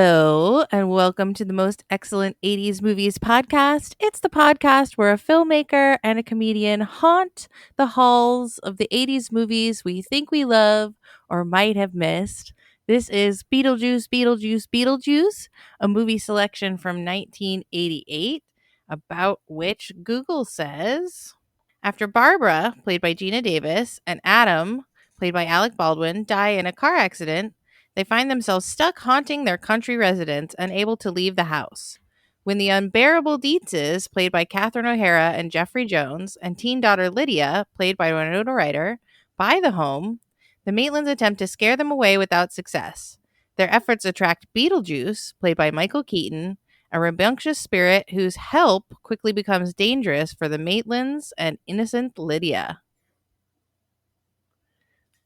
Hello, and welcome to the most excellent 80s movies podcast. It's the podcast where a filmmaker and a comedian haunt the halls of the 80s movies we think we love or might have missed. This is Beetlejuice, Beetlejuice, Beetlejuice, a movie selection from 1988, about which Google says after Barbara, played by Gina Davis, and Adam, played by Alec Baldwin, die in a car accident, they find themselves stuck haunting their country residence, unable to leave the house. When the unbearable Dietzes, played by Catherine O'Hara and Jeffrey Jones, and teen daughter Lydia, played by Winona Ryder, buy the home, the Maitlands attempt to scare them away without success. Their efforts attract Beetlejuice, played by Michael Keaton, a rambunctious spirit whose help quickly becomes dangerous for the Maitlands and innocent Lydia.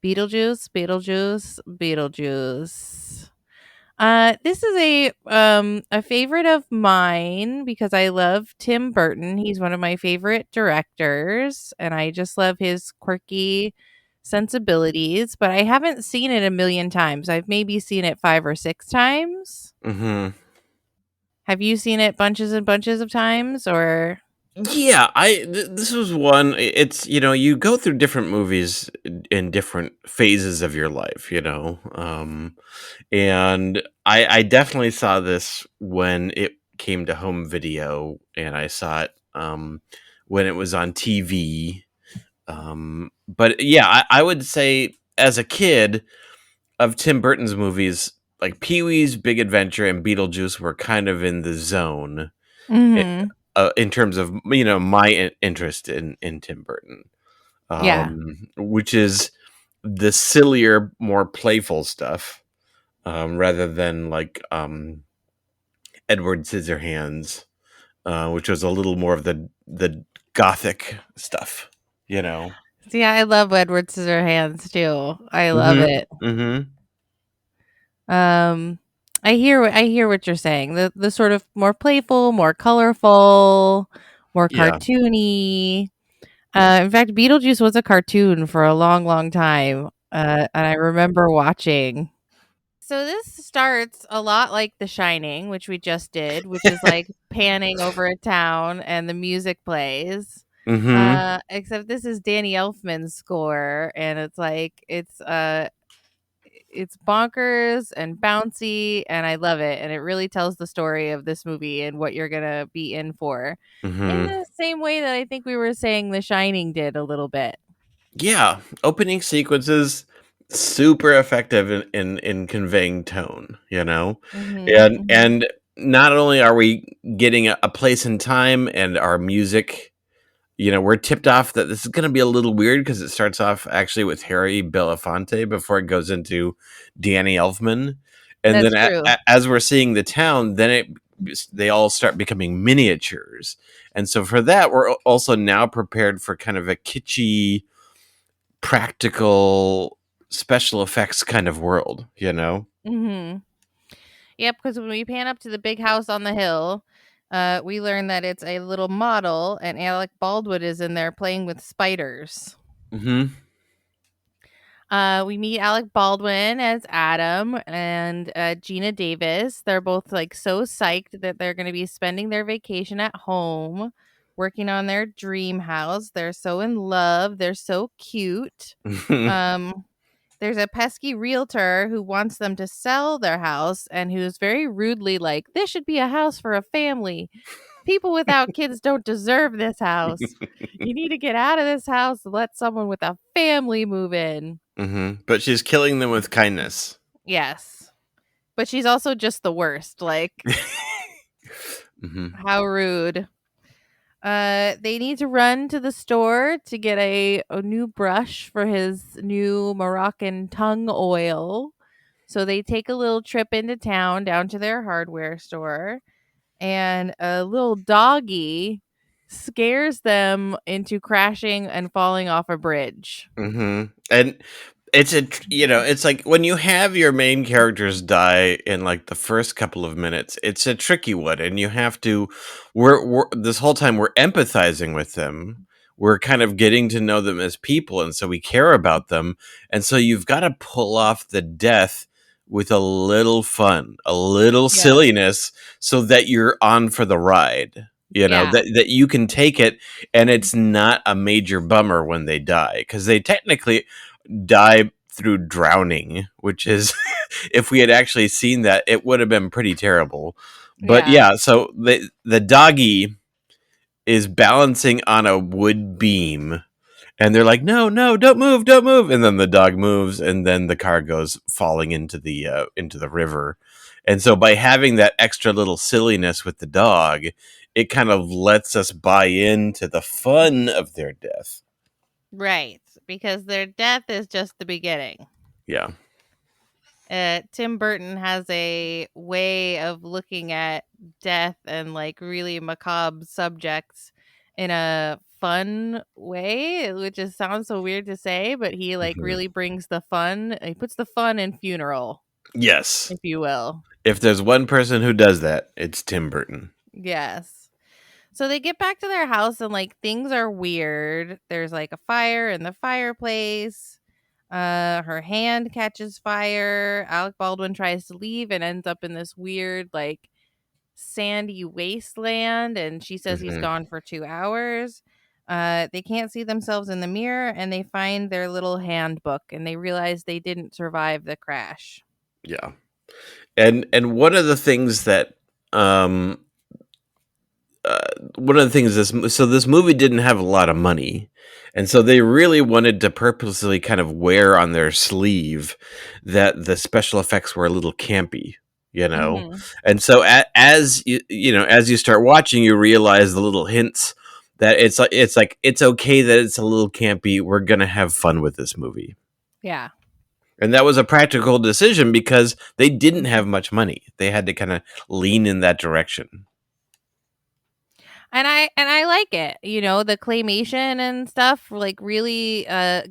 Beetlejuice, Beetlejuice, Beetlejuice. This is a favorite of mine because I love Tim Burton. He's one of my favorite directors, and I just love his quirky sensibilities. But I haven't seen it a million times. I've maybe seen it 5 or 6 times. Mm-hmm. Have you seen it bunches and bunches of times, or? Yeah, this was one. It's you go through different movies in different phases of your life, and I definitely saw this when it came to home video, and I saw it when it was on TV. But yeah, I would say as a kid of Tim Burton's movies, like Pee-wee's Big Adventure and Beetlejuice were kind of in the zone. Mm-hmm. In terms of my interest in Tim Burton, Yeah. which is the sillier, more playful stuff, rather than like Edward Scissorhands, which was a little more of the gothic stuff, See, I love Edward Scissorhands too. I love Mm-hmm. it. Mm-hmm. I hear what you're saying. The sort of more playful, more colorful, more Yeah. cartoony. In fact, Beetlejuice was a cartoon for a long, long time, and I remember watching. So this starts a lot like The Shining, which we just did, which is like panning over a town and the music plays. Mm-hmm. Except this is Danny Elfman's score, and it's bonkers and bouncy, and I love it. And it really tells the story of this movie and what you're gonna be in for, in Mm-hmm. the same way that I think we were saying The Shining did a little bit. Yeah. Opening sequences super effective in conveying tone, Mm-hmm, and mm-hmm. and not only are we getting a place and time and our music, we're tipped off that this is going to be a little weird because it starts off actually with Harry Belafonte before it goes into Danny Elfman, and That's then true. as we're seeing the town, then they all start becoming miniatures, and so for that we're also now prepared for kind of a kitschy, practical special effects kind of world, Mm-hmm. Yep, because when we pan up to the big house on the hill, we learn that it's a little model, and Alec Baldwin is in there playing with spiders. Mm-hmm. We meet Alec Baldwin as Adam and Gina Davis. They're both like so psyched that they're going to be spending their vacation at home, working on their dream house. They're so in love. They're so cute. Um, there's a pesky realtor who wants them to sell their house and who's very rudely like, "This should be a house for a family. People without kids don't deserve this house. You need to get out of this house and let someone with a family move in." Mm-hmm. But she's killing them with kindness. Yes. But she's also just the worst. Like, Mm-hmm. how rude. They need to run to the store to get a new brush for his new Moroccan tongue oil. So they take a little trip into town down to their hardware store, and a little doggy scares them into crashing and falling off a bridge. Mm-hmm. And it's like when you have your main characters die in like the first couple of minutes, it's a tricky one, and you have to. We're this whole time we're empathizing with them. We're kind of getting to know them as people, and so we care about them. And so you've got to pull off the death with a little fun, a little Yeah. silliness, so that you're on for the ride. You know, Yeah. that you can take it, and it's not a major bummer when they die, because they technically die through drowning, which is if we had actually seen that, it would have been pretty terrible. But Yeah. yeah, so the doggy is balancing on a wood beam, and they're like, "No, no, don't move, don't move!" And then the dog moves, and then the car goes falling into the river. And so, by having that extra little silliness with the dog, it kind of lets us buy into the fun of their death. Right. Because their death is just the beginning. Yeah. Tim Burton has a way of looking at death and like really macabre subjects in a fun way, which just sounds so weird to say, but he like Mhm. really brings the fun. He puts the fun in funeral, Yes. if you will. If there's one person who does that, it's Tim Burton. Yes. So they get back to their house and like things are weird. There's like a fire in the fireplace. Her hand catches fire. Alec Baldwin tries to leave and ends up in this weird like sandy wasteland, and she says he's Mhm. gone for 2 hours. They can't see themselves in the mirror, and they find their little handbook and they realize they didn't survive the crash. Yeah. And um uh, one of the things this movie didn't have a lot of money, and so they really wanted to purposely kind of wear on their sleeve that the special effects were a little campy, you know. Mhm. And so as as you start watching, you realize the little hints that it's okay that it's a little campy. We're gonna have fun with this movie. Yeah. And that was a practical decision because they didn't have much money. They had to kind of lean in that direction. And I like it. The claymation and stuff like really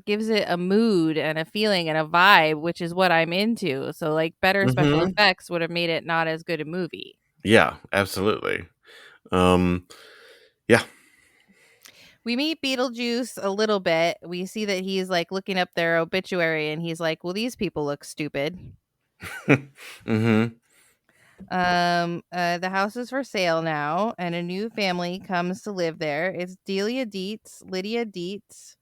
gives it a mood and a feeling and a vibe, which is what I'm into. So like better special Hmm. effects would have made it not as good a movie. Yeah, absolutely. Um, yeah. We meet Beetlejuice a little bit. We see that he's like looking up their obituary and he's like, "Well, these people look stupid." Hmm. The house is for sale now and a new family comes to live there. It's Delia Dietz, Lydia Dietz,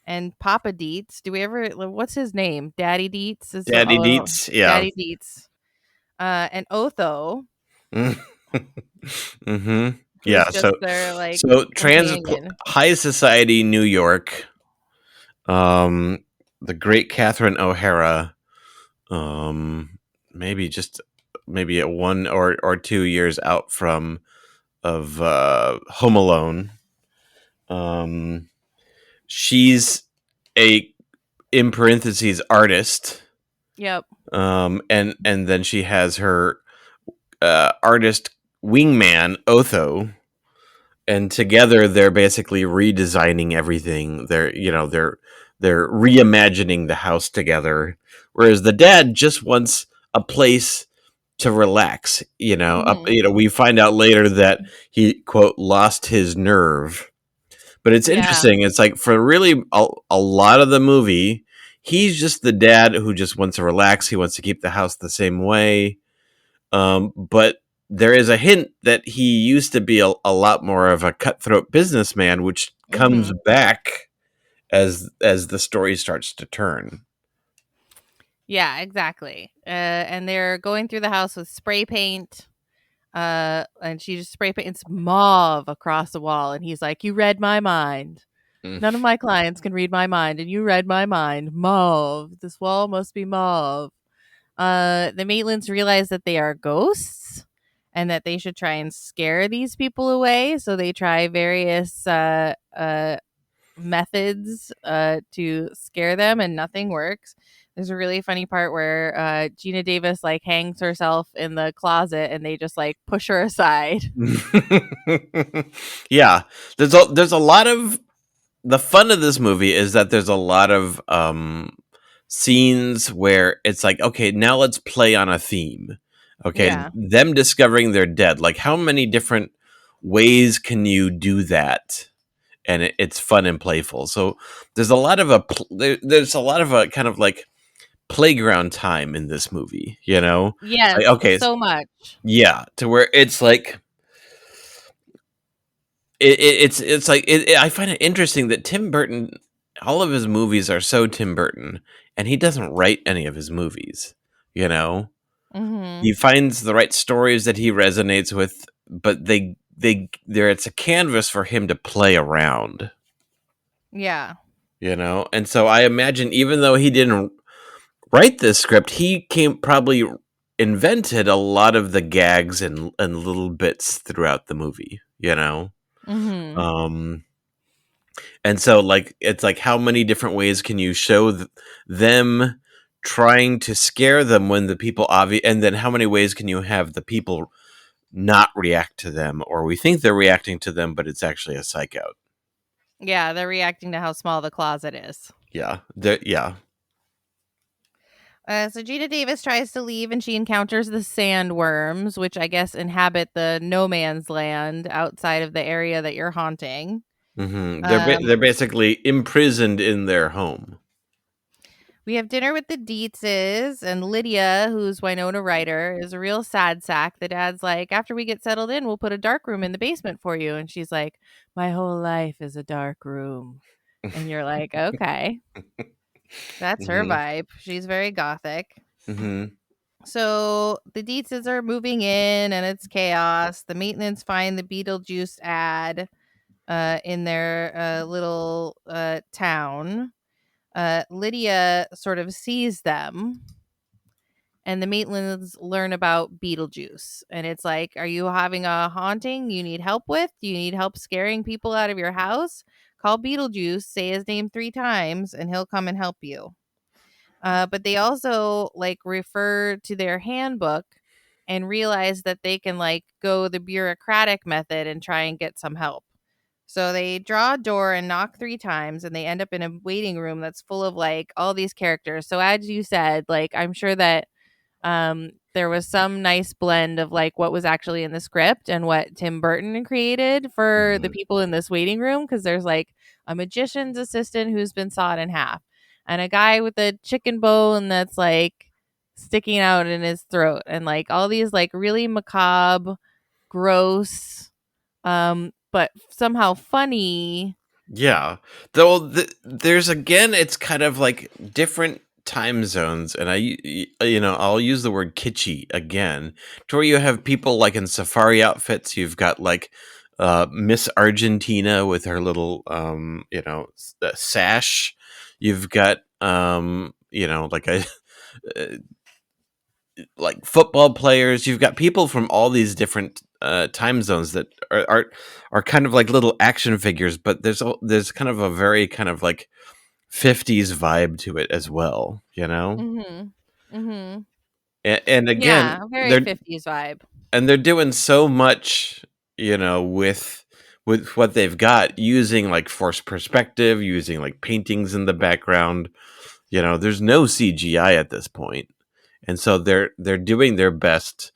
and Papa Dietz. Do we ever what's his name? Daddy Dietz is Daddy oh, Deets. Yeah. Daddy Dietz. And Otho, Hmm. Yeah. who's just their like So companion. high society New York. Um, the great Catherine O'Hara. Um, maybe at 1 or 2 years out from of Home Alone. Um, she's a in parentheses artist. Yep. And then she has her artist wingman Otho, and together they're basically redesigning everything. They're reimagining the house together, whereas the dad just wants a place to relax. Hmm. We find out later that he quote lost his nerve. But it's Yeah. interesting. It's like for really a lot of the movie, he's just the dad who just wants to relax. He wants to keep the house the same way. But there is a hint that he used to be a lot more of a cutthroat businessman, which comes Hmm. back as the story starts to turn. Yeah, exactly. And they're going through the house with spray paint. And she just spray paints mauve across the wall, and he's like, "You read my mind. Mm. None of my clients can read my mind, and you read my mind. Mauve. This wall must be mauve." The Maitlands realize that they are ghosts and that they should try and scare these people away. So they try various methods to scare them, and nothing works. There's a really funny part where Gina Davis like hangs herself in the closet and they just like push her aside. Yeah, there's a lot of the fun of this movie is that there's a lot of scenes where it's like, okay, now let's play on a theme. Okay, Yeah. them discovering they're dead. Like, how many different ways can you do that? And it's fun and playful. So there's a lot of there's a lot of a kind of like playground time in this movie, you know? Yes, Like, okay, so much. yeah, to where it's like it's like I find it interesting that Tim Burton, all of his movies are so Tim Burton, and he doesn't write any of his movies, you know? Mhm. He finds the right stories that he resonates with, but they're it's a canvas for him to play around, Yeah. you know? And so I imagine even though he didn't write this script, he came probably invented a lot of the gags and little bits throughout the movie, you know? Mhm. Um and so like it's like how many different ways can you show them trying to scare them when the people obvious, and then how many ways can you have the people not react to them, or we think they're reacting to them but it's actually a psych out. Yeah, they're reacting to how small the closet is. Yeah, yeah. So Gina Davis tries to leave and she encounters the sandworms, which I guess inhabit the no man's land outside of the area that you're haunting. They're Um, basically imprisoned in their home. we have dinner with the Dietzes, and Lydia, who's Winona Ryder, is a real sad sack. The dad's like, after we get settled in, we'll put a dark room in the basement for you. And she's like, my whole life is a dark room. And you're like, okay, that's her hmm vibe. She's very gothic. hmm So the Dietzes are moving in and it's chaos. The maintenance find the Beetlejuice ad in their little town. Lydia sort of sees them, and the Maitlands learn about Beetlejuice. And it's like, are you having a haunting you need help with? Do you need help scaring people out of your house? Call Beetlejuice, say his name 3 times, and he'll come and help you. But they also like refer to their handbook and realize that they can like go the bureaucratic method and try and get some help. So they draw a door and knock 3 times, and they end up in a waiting room that's full of like all these characters. So as you said, like I'm sure that there was some nice blend of like what was actually in the script and what Tim Burton created for the hmm people in this waiting room, because there's like a magician's assistant who's been sawed in half, and a guy with a chicken bone that's like sticking out in his throat, and like all these like really macabre, gross, but somehow funny. Yeah. Though there's again, it's kind of like different time zones, and you know, I'll use the word kitschy again, to where you have people like in safari outfits. You've got like Miss Argentina with her little you know, sash. You've got you know, like a like football players. You've got people from all these different time zones that are kind of like little action figures, but there's kind of a very kind of like 50s vibe to it as well, you know. Mhm. Mhm. And again, Yeah, very 50s vibe. they're doing so much, you know, with what they've got, using like forced perspective, using like paintings in the background. You know, there's no CGI at this point, and so they're doing their best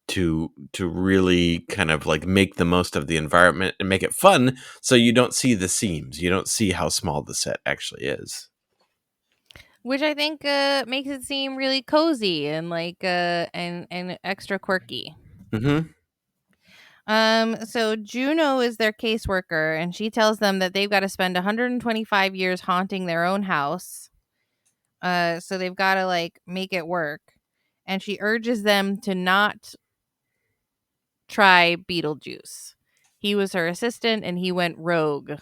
to really kind of like make the most of the environment and make it fun, so you don't see the seams, you don't see how small the set actually is. Which I think makes it seem really cozy and like and extra quirky. hmm So Juno is their caseworker, and she tells them that they've got to spend 125 years haunting their own house. So they've got to like make it work. And she urges them to not try Beetlejuice. He was her assistant and he went rogue.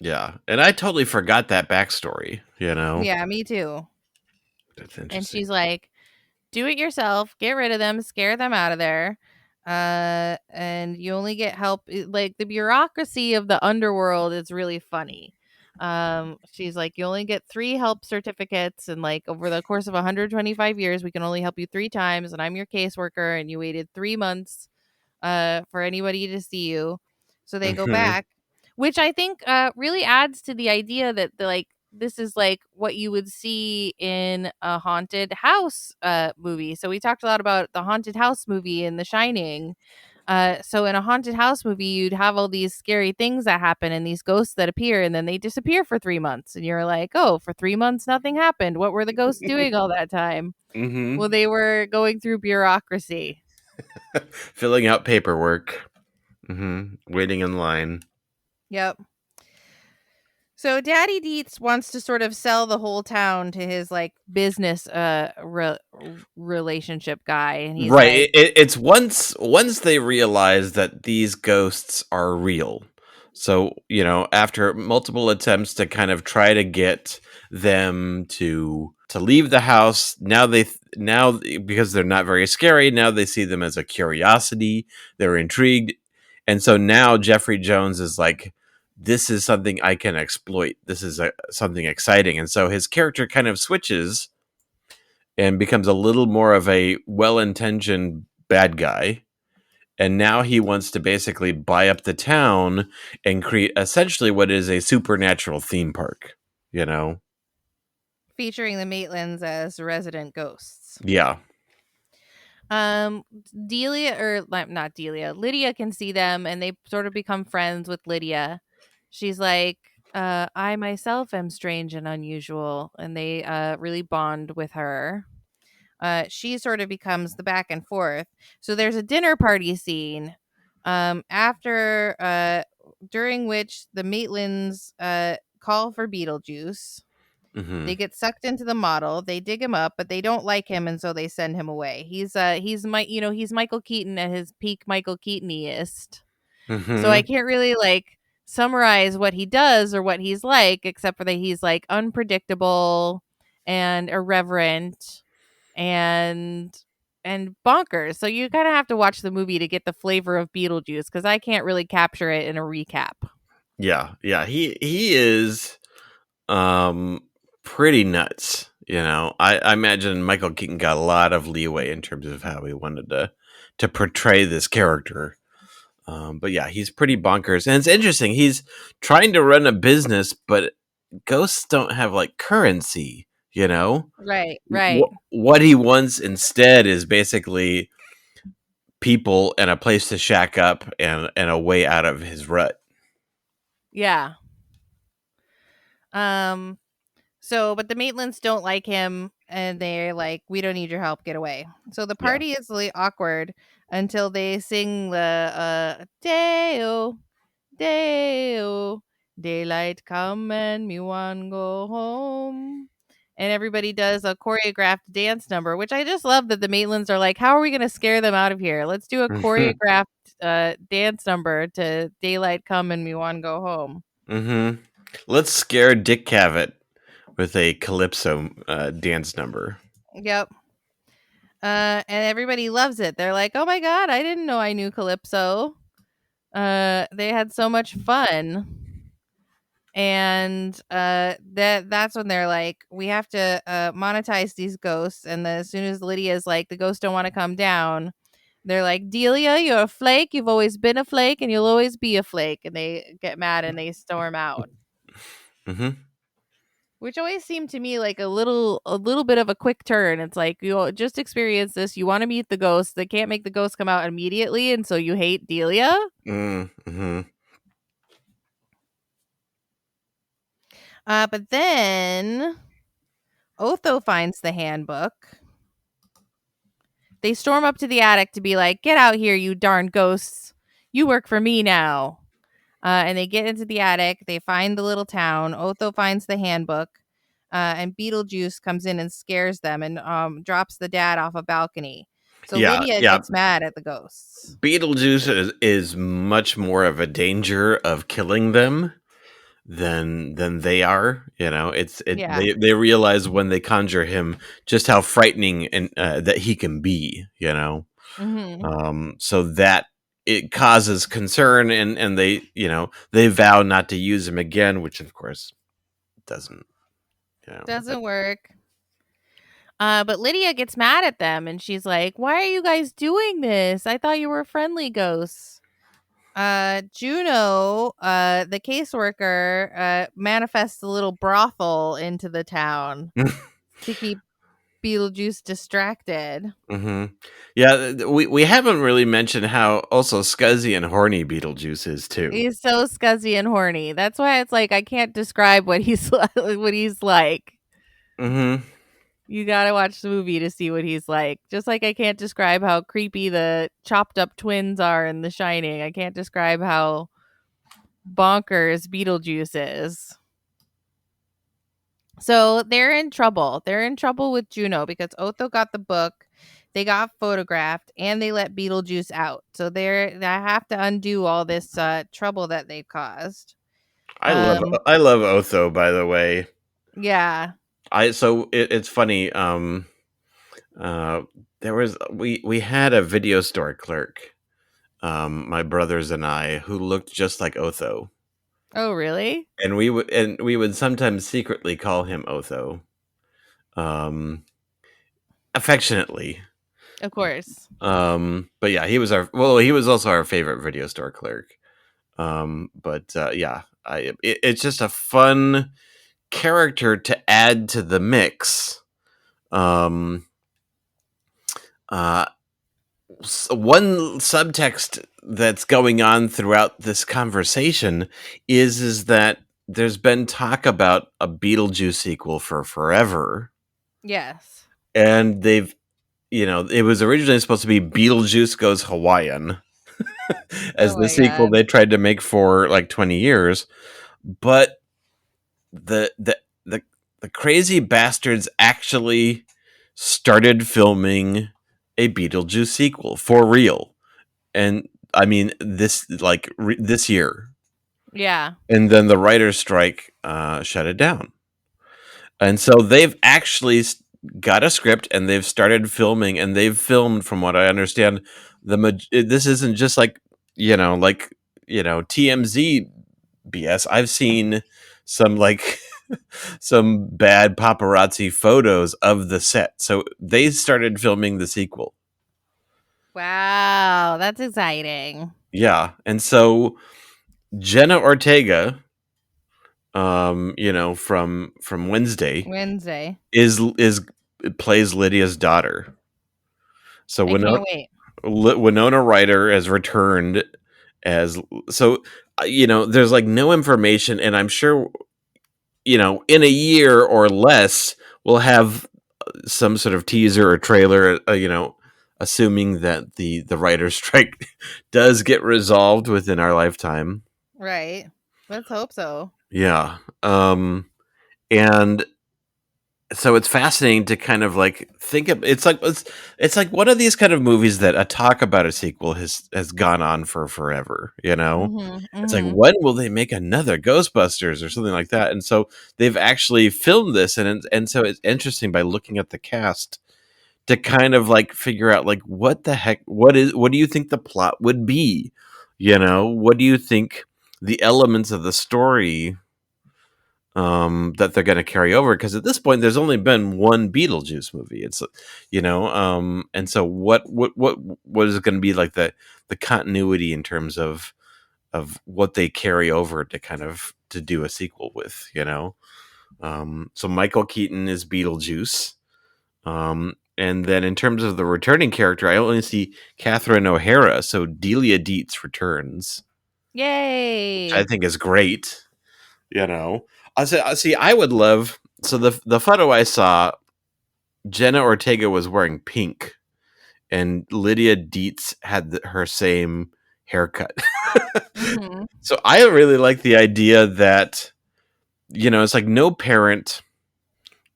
yeah, and I totally forgot that backstory, you know. Yeah, me too. That's And interesting. she's like, do it yourself, get rid of them, scare them out of there. And you only get help. Like the bureaucracy of the underworld is really funny. She's like, you only get 3 help certificates, and like over the course of 125 years, we can only help you 3 times, and I'm your caseworker, and you waited 3 months for anybody to see you. So they go hmm back, which I think really adds to the idea that the like this is like what you would see in a haunted house movie. So we talked a lot about the haunted house movie in The Shining. So in a haunted house movie, you'd have all these scary things that happen and these ghosts that appear and then they disappear for 3 months. And you're like, oh, for 3 months, nothing happened. What were the ghosts doing all that time? Mm-hmm. Well, they were going through bureaucracy. Filling out paperwork. Mm-hmm. Waiting in line. Yep. So Daddy Deets wants to sort of sell the whole town to his like business relationship guy, and he's Right. like, It's once they realize that these ghosts are real. So, after multiple attempts to kind of try to get them to leave the house, now because they're not very scary, now they see them as a curiosity. They're intrigued. And so now Jeffrey Jones is like, this is something I can exploit. This is something exciting. And so his character kind of switches and becomes a little more of a well-intentioned bad guy. And now he wants to basically buy up the town and create essentially what is a supernatural theme park, you know? featuring the Maitlands as resident ghosts. Yeah. Um, Delia, or not Delia, Lydia can see them and they sort of become friends with Lydia. She's like, I myself am strange and unusual, and they really bond with her. She sort of becomes the back and forth. So there's a dinner party scene after during which the Maitlands call for Beetlejuice. Mm-hmm. They get sucked into the model. They dig him up, but they don't like him, and so they send him away. He's Michael Keaton at his peak Michael Keatoniest. So I Mm-hmm. can't really like summarize what he does or what he's like, except for that he's like unpredictable and irreverent and bonkers. So you kind of have to watch the movie to get the flavor of Beetlejuice because I can't really capture it in a recap. Yeah. Yeah. He is um pretty nuts. I imagine Michael Keaton got a lot of leeway in terms of how he wanted to portray this character. But yeah, he's pretty bonkers. And it's interesting. He's trying to run a business, but ghosts don't have like currency, you know? Right, right. What he wants instead is basically people and a place to shack up and a way out of his rut. Yeah. Um but the Maitlands don't like him and they're like, we don't need your help, get away. So the Yeah. party is really awkward until they sing the Deo, Deo, daylight come and me want go home. And everybody does a choreographed dance number, which I just love that the Maitlands are like, how are we going to scare them out of here? Let's do a Mm-hmm. choreographed dance number to daylight come and me want go home. Mm-hmm. Let's scare Dick Cavett with a calypso dance number. Yep. And everybody loves it. They're like, "Oh my god, I didn't know I knew Calypso." They had so much fun, and that's when they're like, "We have to monetize these ghosts." And then as soon as Lydia's like, "The ghosts don't want to come down," they're like, "Delia, you're a flake. You've always been a flake, and you'll always be a flake." And they get mad and they storm out. Mm-hmm. Which always seemed to me like a little bit of a quick turn. It's like you just experience this. You want to meet the ghost. They can't make the ghost come out immediately, and so you hate Delia. Mm-hmm. But then Otho finds the handbook. They storm up to the attic to be like, "Get out here, you darn ghosts! You work for me now." And they get into the attic. They find the little town. Otho finds the handbook. And Beetlejuice comes in and scares them and drops the dad off a balcony. So Yeah, Lydia yeah. gets mad at the ghosts. Beetlejuice is much more of a danger of killing them than they are. Yeah. They realize when they conjure him just how frightening and that he can be. Hmm. So that it causes concern, and they vow not to use him again, which of course doesn't. But Doesn't work. But Lydia gets mad at them and she's like, "Why are you guys doing this? I thought you were friendly ghosts." Juno, the caseworker, manifests a little brothel into the town to keep Beetlejuice distracted. Hmm. Yeah, we haven't really mentioned how also scuzzy and horny Beetlejuice is too. He's so scuzzy and horny. That's why it's like I can't describe what he's what he's like. Hmm. You gotta watch the movie to see what he's like. Just like I can't describe how creepy the chopped up twins are in The Shining. I can't describe how bonkers Beetlejuice is. So they're in trouble. They're in trouble with Juno because Otho got the book, they got photographed, and they let Beetlejuice out. So they have to undo all this trouble that they caused. I love Um, I love Otho, by the way. yeah. It's funny. Uh, there was we had a video store clerk, my brothers and I, who looked just like Otho, Oh, really? and we would sometimes secretly call him Otho, um, affectionately. Of course. But yeah, he was also our favorite video store clerk. But yeah, it's just a fun character to add to the mix. Um, uh, One subtext that's going on throughout this conversation is that there's been talk about a Beetlejuice sequel for forever, Yes. and it was originally supposed to be Beetlejuice Goes Hawaiian as Oh the my sequel god. they tried to make for like 20 years, but the the the, the crazy bastards actually started filming a Beetlejuice sequel for real. And I mean this year, Yeah. and then the writer's strike shut it down, and so they've actually got a script and they've started filming, and they've filmed, from what I understand, this isn't just TMZ BS. I've seen some some bad paparazzi photos of the set, so they started filming the sequel. Wow, that's exciting. Yeah, and so Jenna Ortega, from Wednesday, Wednesday. is plays Lydia's daughter. So I can't wait. Winona Ryder has returned as so. There's like no information, and I'm sure in a year or less we'll have some sort of teaser or trailer. Assuming that the writer's strike does get resolved within our lifetime. Right. Let's hope so. Yeah. And so it's fascinating to kind of like think of it's like one of these kind of movies that a talk about a sequel has gone on for forever. Mhm. It's like, Mhm. when will they make another Ghostbusters or something like that? And so they've actually filmed this, and so it's interesting by looking at the cast to kind of like figure out like what the heck what do you think the plot would be? What do you think the elements of the story that they're going to carry over, because at this point there's only been one Beetlejuice movie. And so what is going to be like the continuity in terms of what they carry over to kind of to do a sequel with. So Michael Keaton is Beetlejuice, and then in terms of the returning character, I only see Catherine O'Hara, so Delia Dietz returns, which I Yay. think is great. You know, I would love. So the photo I saw, Jenna Ortega was wearing pink, and Lydia Dietz had her same haircut. Mhm. So I really like the idea that it's like no parent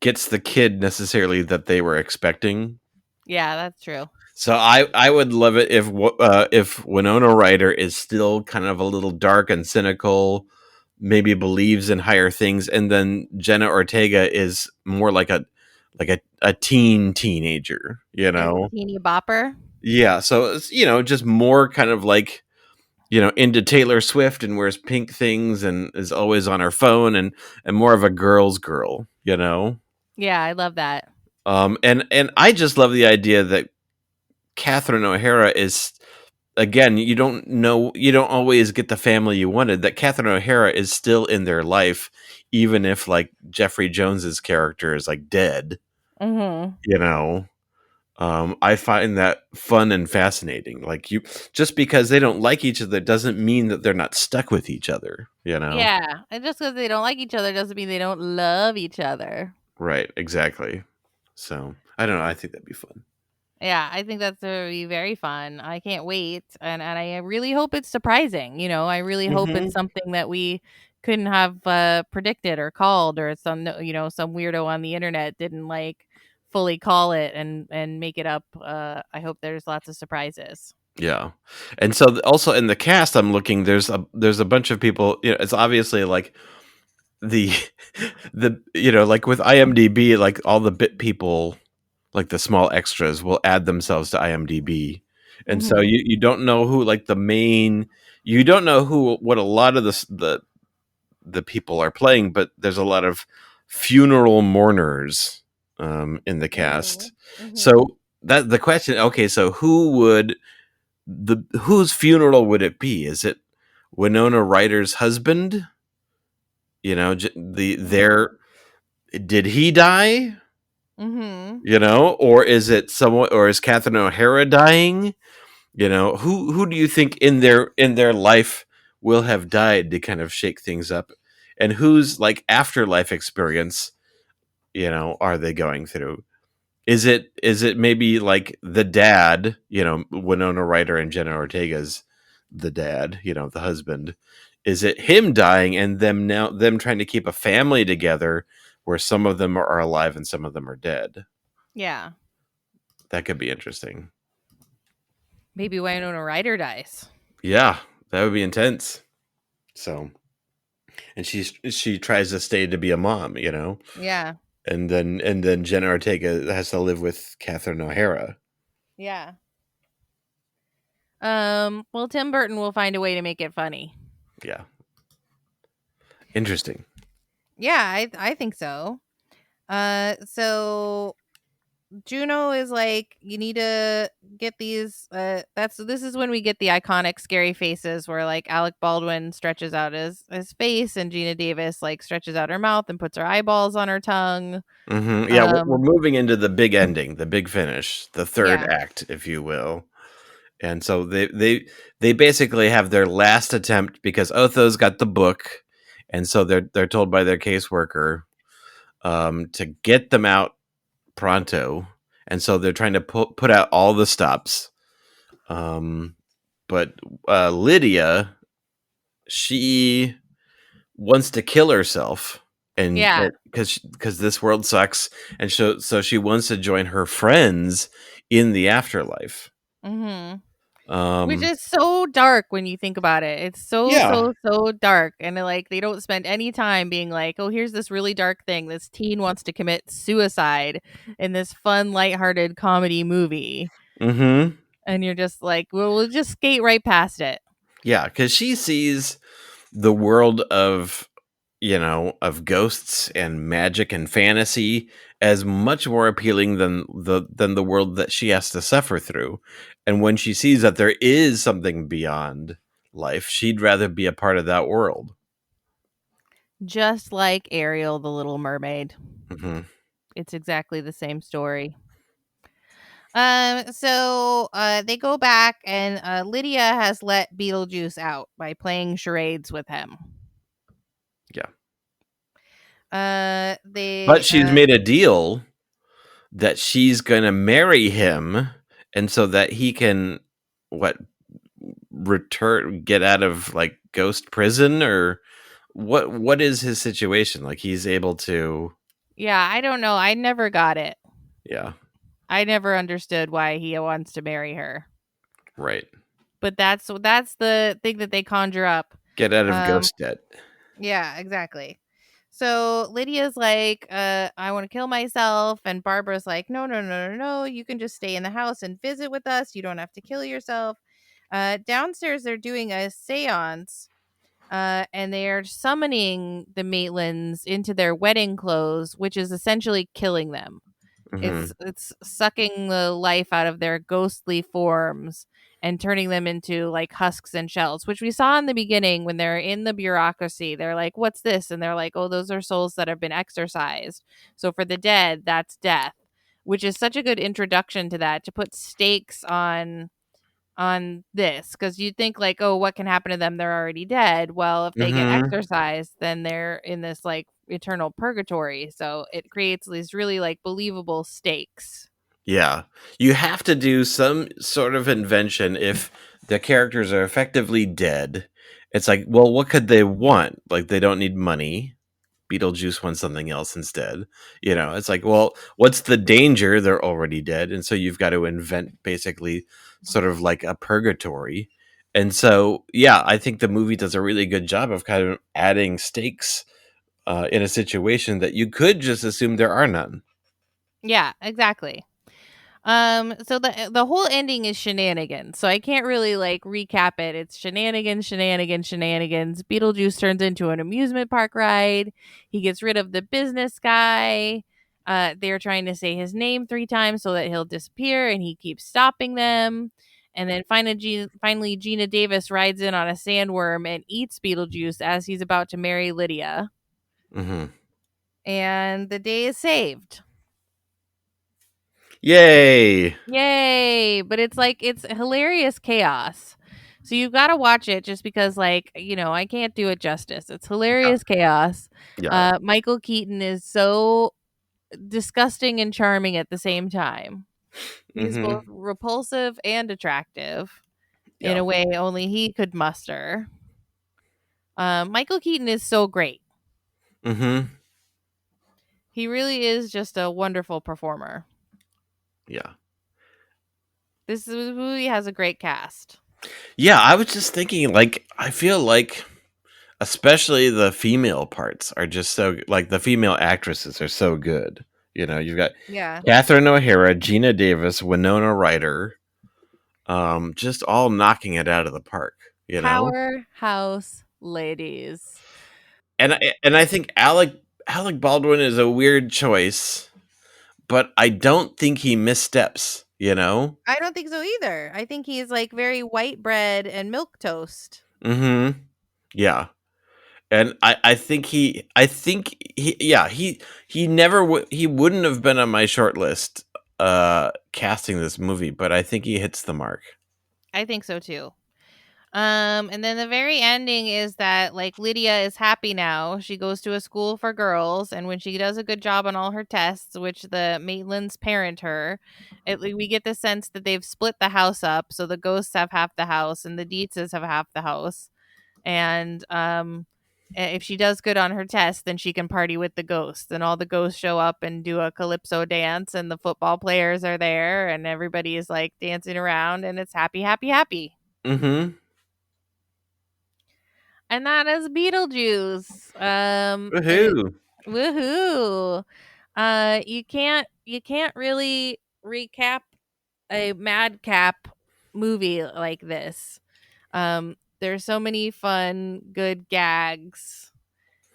gets the kid necessarily that they were expecting. Yeah, that's true. So I would love it if Winona Ryder is still kind of a little dark and cynical, maybe believes in higher things, and then Jenna Ortega is more like a teenager, Like a teeny bopper. Yeah, so it's, just more kind of like into Taylor Swift and wears pink things and is always on her phone, and more of a girl's girl. Yeah, I love that. And I just love the idea that Catherine O'Hara is, again, you don't always get the family you wanted. That Catherine O'Hara is still in their life, even if like Jeffrey Jones's character is like dead. Mm-hmm. you know. I find that fun and fascinating. Like, you, just because they don't like each other doesn't mean that they're not stuck with each other, you know. Yeah, and just because they don't like each other doesn't mean they don't love each other. Right, exactly. So I don't know, I think that'd be fun. Yeah, I think that's gonna be very fun. I can't wait, and I really hope it's surprising. You know, I really hope it's Hmm. something that we couldn't have predicted or called, or some some weirdo on the internet didn't like fully call it and make it up. I hope there's lots of surprises. Yeah, and so also in the cast, I'm looking. There's a bunch of people. You know, it's obviously like the like with IMDb, like all the bit people, like the small extras, will add themselves to IMDb, and so Hmm. you don't know who, like, the main. You don't know who, what a lot of the people are playing, but there's a lot of funeral mourners in the Hmm. cast. Hmm. So that the question. Okay, so whose funeral would it be? Is it Winona Ryder's husband? You know, did he die? Hmm. You know, or is it someone, or is Catherine O'Hara dying? You know, who do you think in their life will have died to kind of shake things up, and whose, like, afterlife experience, are they going through? Is it maybe like the dad, Winona Ryder and Jenna Ortega's the dad, the husband? Is it him dying and them trying to keep a family together where some of them are alive and some of them are dead? Yeah, That could be interesting. maybe Winona Ryder dies. Yeah, that would be intense. So, and she tries to stay to be a mom, Yeah, and then Jenna Ortega has to live with Catherine O'Hara. yeah. Well, Tim Burton will find a way to make it funny. Yeah, interesting. Yeah, I think so. So Juno is like, you need to get these. This is when we get the iconic scary faces where like Alec Baldwin stretches out his face and Gina Davis like stretches out her mouth and puts her eyeballs on her tongue. Yeah, we're Um, moving into the big ending, the big finish, the third yeah, act, if you will. And so they basically have their last attempt because Otho's got the book, and so they're told by their caseworker to get them out pronto, and so they're trying to put out all the stops. Um, but Lydia, she wants to kill herself, and yeah. because this world sucks, and so she wants to join her friends in the afterlife. Hmm. Which Um, is so dark when you think about it. It's so yeah. so so dark, and like they don't spend any time being like, "Oh, here's this really dark thing. This teen wants to commit suicide in this fun, lighthearted comedy movie." Mm-hmm. And you're just like, "Well, we'll just skate right past it." Yeah, because she sees the world of ghosts and magic and fantasy as much more appealing than the world that she has to suffer through. And when she sees that there is something beyond life, she'd rather be a part of that world. Just like Ariel, the Little Mermaid. Hmm. It's exactly the same story. So they go back and Lydia has let Beetlejuice out by playing charades with him. Yeah. But They she's made a deal that she's going to marry him, and so that he can, what, get out of, like, ghost prison, or what is his situation? Like, he's able to. Yeah, I don't know. I never got it. Yeah, I never understood why he wants to marry her. right. But that's the thing that they conjure up. Get out of Um ghost debt. yeah, exactly. So Lydia's like, I want to kill myself, and Barbara's like, no, no, no, no, no, you can just stay in the house and visit with us. You don't have to kill yourself. Downstairs they're doing a séance, and they are summoning the Maitlands into their wedding clothes, which is essentially killing them. Hmm. It's sucking the life out of their ghostly forms and turning them into like husks and shells, which we saw in the beginning when they're in the bureaucracy. They're like, "What's this?" And they're like, "Oh, those are souls that have been exorcised." So for the dead, that's death. which is such a good introduction to that, to put stakes on this, because you think like, oh, what can happen to them, they're already dead. Well, if they get Mhm. exorcised, then they're in this like eternal purgatory, so it creates these really like believable stakes. Yeah. You have to do some sort of invention if the characters are effectively dead. It's like, well, what could they want? Like, they don't need money. Beetlejuice wants something else instead. It's like, well, what's the danger? They're already dead. And so you've got to invent basically sort of like a purgatory. And so, yeah, I think the movie does a really good job of kind of adding stakes in a situation that you could just assume there are none. Yeah, exactly. So the whole ending is shenanigans. So I can't really like recap it. It's shenanigans, shenanigans, shenanigans. Beetlejuice turns into an amusement park ride. He gets rid of the business guy. They're trying to say his name 3 times so that he'll disappear, and he keeps stopping them. And then finally, Gina Davis rides in on a sandworm and eats Beetlejuice as he's about to marry Lydia. Hmm. And the day is saved. Yay! Yay! But it's like it's hilarious chaos. So you've got to watch it just because like, I can't do it justice. It's Yeah. hilarious chaos. Yeah. Michael Keaton is so disgusting and charming at the same time. He's both Hmm. repulsive and attractive in Yeah. a way only he could muster. Michael Keaton is so great. Hmm. He really is just a wonderful performer. Yeah. This movie has a great cast. Yeah. I was just thinking, like, I feel like especially the female parts are just so, like, the female actresses are so good. You've got Yeah. Catherine O'Hara, Gina Davis, Winona Ryder, just all knocking it out of the park. Powerhouse ladies. And I think Alec Baldwin is a weird choice, but I don't think he missteps. I don't think so either. I think he's like very white bread and milk toast. Mm-hmm. Yeah. And I think he yeah, he never he wouldn't have been on my short list casting this movie, but I think he hits the mark. I think so too. And then the very ending is that like Lydia is happy now. She goes to a school for girls, and when she does a good job on all her tests, which the Maitlands parent her, we get the sense that they've split the house up, so the ghosts have half the house and the Dietzes have half the house. And if she does good on her test, then she can party with the ghosts, and all the ghosts show up and do a calypso dance, and the football players are there, and everybody is like dancing around, and it's happy, happy, happy. Mm-hmm. And that is Beetlejuice. Woohoo. Woohoo. You can't really recap a madcap movie like this. There's so many fun, good gags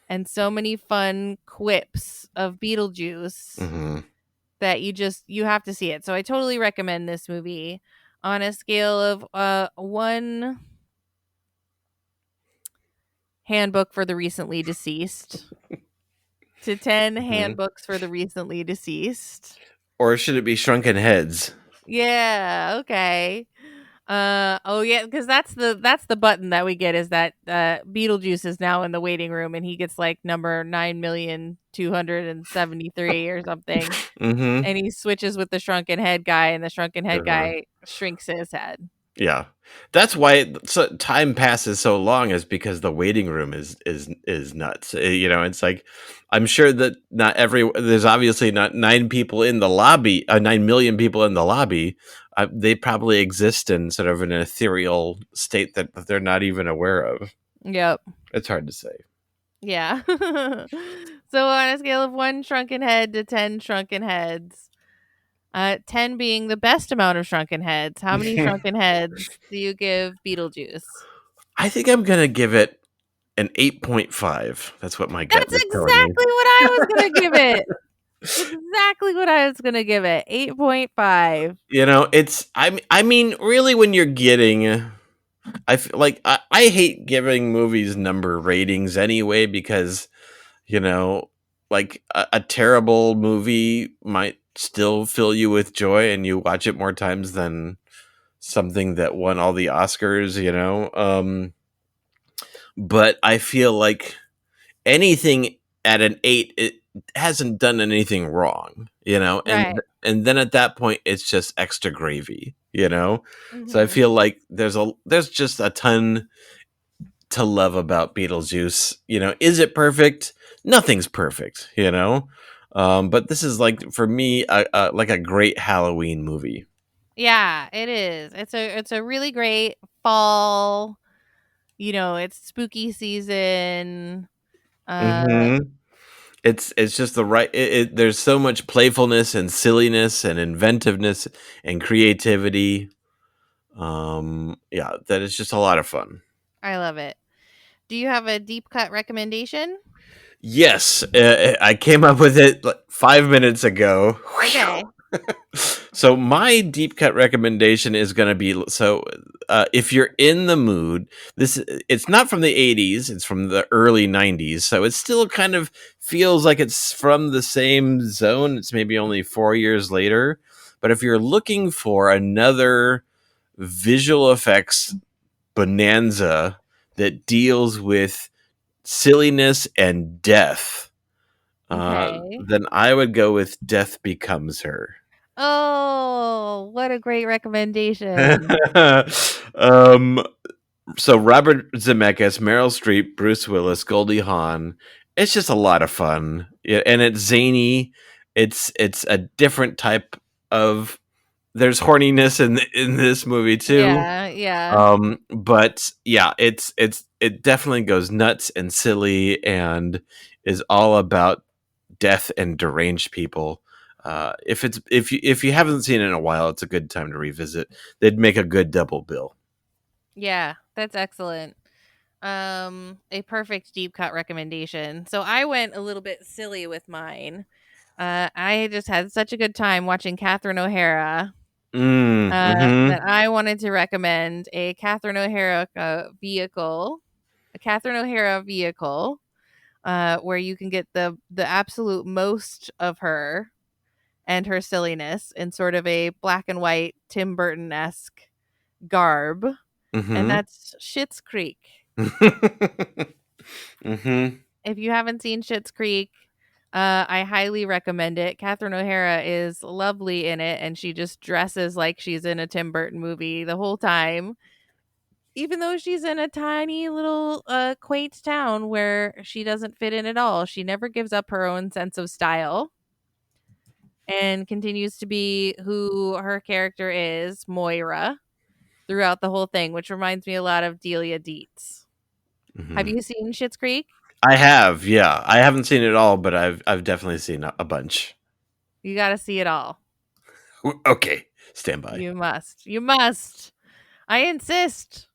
and so many fun quips of Beetlejuice Mm-hmm. that you have to see it. So I totally recommend this movie on a scale of 1 handbook for the recently deceased to 10 Mm-hmm. handbooks for the recently deceased. Or should it be Shrunken Heads? Yeah, okay. Oh yeah, because that's the button that we get is that Beetlejuice is now in the waiting room and he gets like number 9,273 or something. Mm-hmm. And he switches with the shrunken head guy, and the shrunken head Uh-huh. guy shrinks his head. Yeah, that's why time passes so long, is because the waiting room is nuts. It's like, I'm sure that not every there's obviously not 9 people in the lobby, 9 million people in the lobby. They probably exist in sort of an ethereal state that they're not even aware of. Yep. It's hard to say. Yeah. So on a scale of 1 shrunken head to 10 shrunken heads, 10 being the best amount of shrunken heads, how many shrunken heads do you give Beetlejuice? I think I'm gonna give it an 8.5. That's what my gut That's is telling me. exactly what I was gonna give it. That's exactly what I was gonna give it. 8.5. I mean, really, when you're getting, I feel like I hate giving movies number ratings anyway, because you know like a terrible movie might still fill you with joy and you watch it more times than something that won all the Oscars, you know. But I feel like anything at an 8, it hasn't done anything wrong, you know. Right. And then at that point it's just extra gravy, you know. So I Mhm. feel like there's just a ton to love about Beetlejuice. You know, is it perfect? Nothing's perfect, you know. But this is like for me like a great Halloween movie. Yeah, it is. It's a really great fall, it's spooky season. Uh Hmm. It's just the right. There's so much playfulness and silliness and inventiveness and creativity. Yeah, that is just a lot of fun. I love it. Do you have a deep cut recommendation? Yes, I came up with it like 5 minutes ago. Okay. So my deep cut recommendation is going to be if you're in the mood, this it's not from the 80s, it's from the early 90s, so it still kind of feels like it's from the same zone. It's maybe only 4 years later, but if you're looking for another visual effects bonanza that deals with silliness and death, Okay. then I would go with Death Becomes Her. Oh, what a great recommendation. um, so Robert Zemeckis, Meryl Streep, Bruce Willis, Goldie Hawn. It's just a lot of fun, yeah, and it's zany. It's a different type of. There's horniness in this movie too. Yeah, yeah. But yeah, it definitely goes nuts and silly and is all about death and deranged people. If you haven't seen it in a while, it's a good time to revisit. They'd make a good double bill. Yeah, that's excellent. A perfect deep cut recommendation. So I went a little bit silly with mine. I just had such a good time watching Catherine O'Hara Mm-hmm. that I wanted to recommend a Catherine O'Hara vehicle, where you can get the absolute most of her and her silliness in sort of a black and white Tim Burton esque garb, and Mm-hmm. that's Schitt's Creek. Mm-hmm. If you haven't seen Schitt's Creek, I highly recommend it. Catherine O'Hara is lovely in it, and she just dresses like she's in a Tim Burton movie the whole time, even though she's in a tiny little quaint town where she doesn't fit in at all. She never gives up her own sense of style and continues to be who her character is, Moira, throughout the whole thing, which reminds me a lot of Delia Deetz. Have Mm-hmm. you seen Schitt's Creek? I have, yeah. I haven't seen it all, but I've definitely seen a bunch. You got to see it all. Okay, stand by. You must. You must. I insist.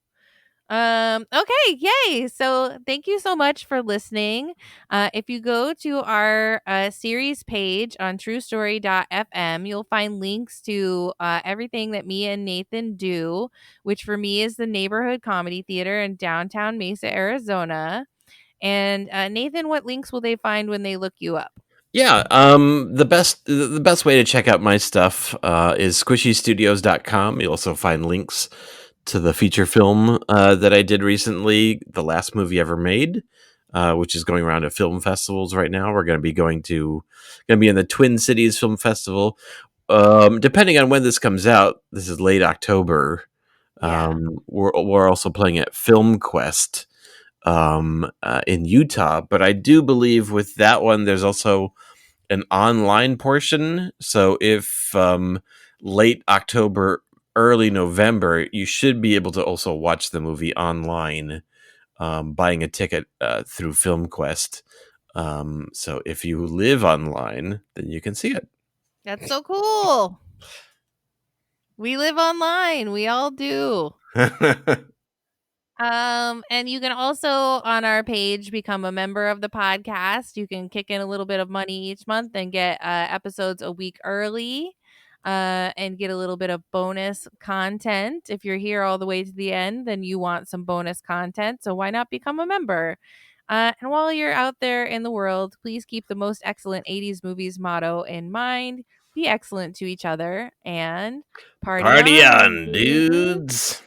Okay, yay. So thank you so much for listening. If you go to our series page on truestory.fm, you'll find links to everything that me and Nathan do, which for me is the Neighborhood Comedy Theater in downtown Mesa, Arizona. And Nathan, what links will they find when they look you up? Yeah, the best way to check out my stuff is squishystudios.com. You'll also find links to the feature film that I did recently, the last movie ever made, which is going around at film festivals right now. We're going to be in the Twin Cities Film Festival. Depending on when this comes out, this is late October. Yeah. We're also playing at Film Quest in Utah, but I do believe with that one, there's also an online portion. So if late October, early November, you should be able to also watch the movie online, buying a ticket through FilmQuest. So if you live online, then you can see That's so cool. We live online. We all do. it. And you can also on our page become a member of the podcast. You can kick in a little bit of money each month and get episodes a week early, and get a little bit of bonus content. If you're here all the way to the end, then you want some bonus content. So why not become a member? And while you're out there in the world, please keep the most excellent 80s movies motto in mind. be excellent to each other, and party Party on, on, dudes. dudes.